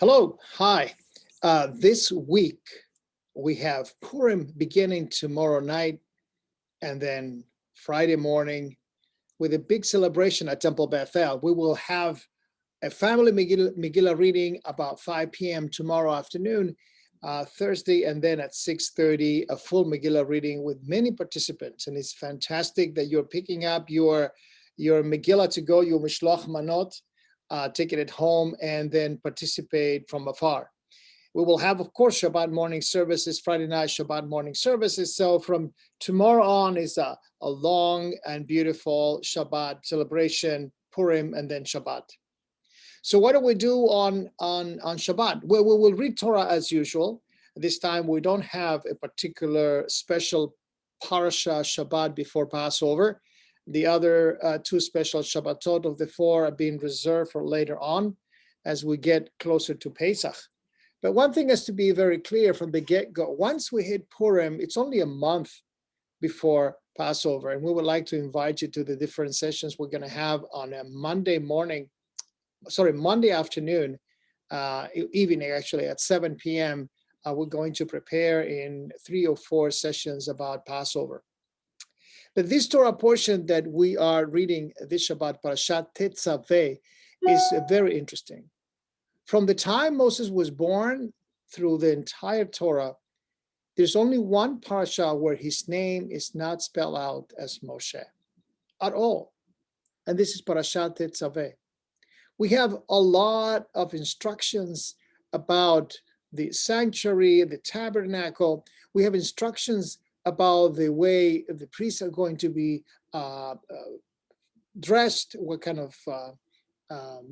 Hello, hi. This week we have Purim beginning tomorrow night and then Friday morning with a big celebration at Temple Bethel. We will have a family Megillah reading about 5 p.m. tomorrow afternoon, Thursday, and then at 6:30, a full Megillah reading with many participants. And it's fantastic that you're picking up your Megillah to go, your Mishloach Manot, take it at home, and then participate from afar. We will have, of course, Shabbat morning services, Friday night Shabbat morning services. So from tomorrow on is a long and beautiful Shabbat celebration, Purim, and then Shabbat. So what do we do on Shabbat? Well, we will read Torah as usual. This time we don't have a particular special Parsha Shabbat before Passover. The other two special Shabbatot of the four are being reserved for later on as we get closer to Pesach. But one thing has to be very clear from the get-go. Once we hit Purim, it's only a month before Passover. And we would like to invite you to the different sessions we're going to have on a Monday afternoon, evening actually at 7 p.m. We're going to prepare in 3 or 4 sessions about Passover. But this Torah portion that we are reading this Shabbat, Parashat Tetzave, is very interesting. From the time Moses was born through the entire Torah, there's only one Parsha where his name is not spelled out as Moshe at all. And this is Parashat Tetzave. We have a lot of instructions about the sanctuary, the tabernacle. We have instructions about the way the priests are going to be dressed, what kind of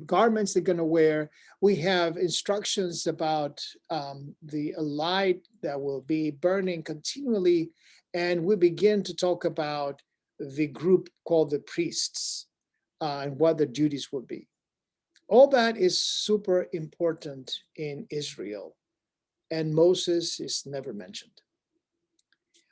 garments they're going to wear. We have instructions about the light that will be burning continually. And we begin to talk about the group called the priests and what their duties would be. All that is super important in Israel, and Moses is never mentioned.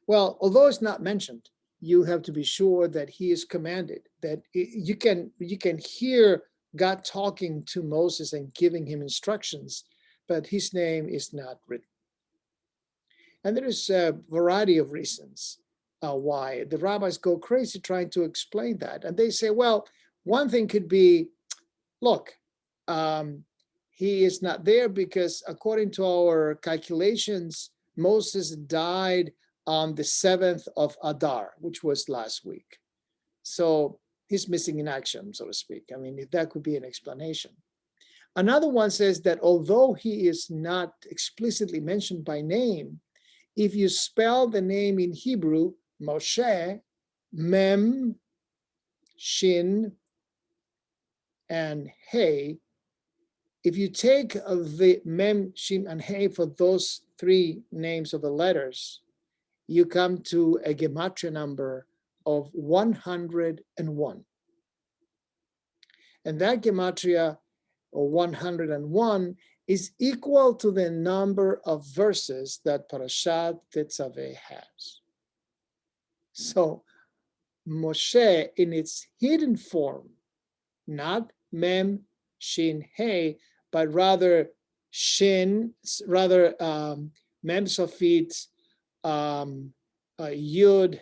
Well, although it's not mentioned, you have to be sure that he is commanded, that you can hear God talking to Moses and giving him instructions, but his name is not written. And there is a variety of reasons why. The rabbis go crazy trying to explain that. And they say, well, one thing could be, look, he is not there because according to our calculations, Moses died on the 7th of Adar, which was last week. So he's missing in action, so to speak. I mean, that could be an explanation. Another one says that although he is not explicitly mentioned by name, if you spell the name in Hebrew, Moshe, Mem, Shin, and Hey, if you take the Mem, Shin, and Hey for those 3 names of the letters, you come to a gematria number of 101. And that gematria, or 101, is equal to the number of verses that Parashat Tetzave has. So Moshe, in its hidden form, not Mem, Shin, Hey, but rather Mem Sofit, Yud,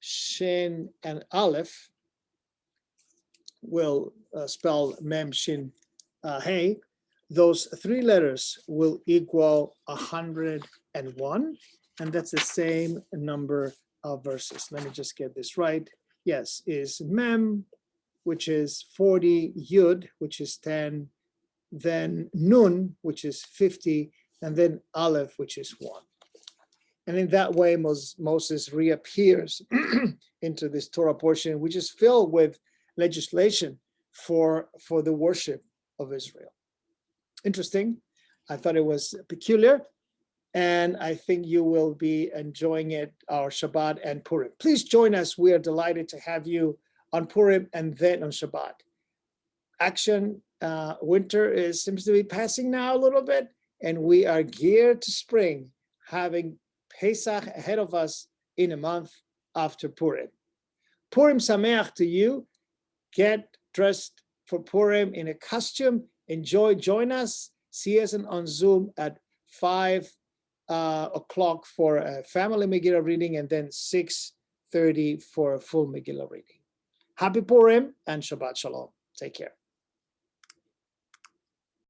Shin, and Aleph, will spell Mem, Shin, Hey. Those 3 letters will equal 101, and that's the same number of verses. Let me just get this right. Yes, is Mem, which is 40, Yud, which is 10, then Nun, which is 50, and then Aleph, which is 1. And in that way, Moses reappears into this Torah portion, which is filled with legislation for the worship of Israel. Interesting. I thought it was peculiar, and I think you will be enjoying it, our Shabbat and Purim. Please join us. We are delighted to have you on Purim and then on Shabbat. Winter seems to be passing now a little bit, and we are geared to spring, having Pesach ahead of us in a month after Purim. Purim Sameach to you. Get dressed for Purim in a costume. Join us See us on Zoom at 5 o'clock for a family Megillah reading, and then 6:30 for a full Megillah reading. Happy Purim and Shabbat Shalom. Take care.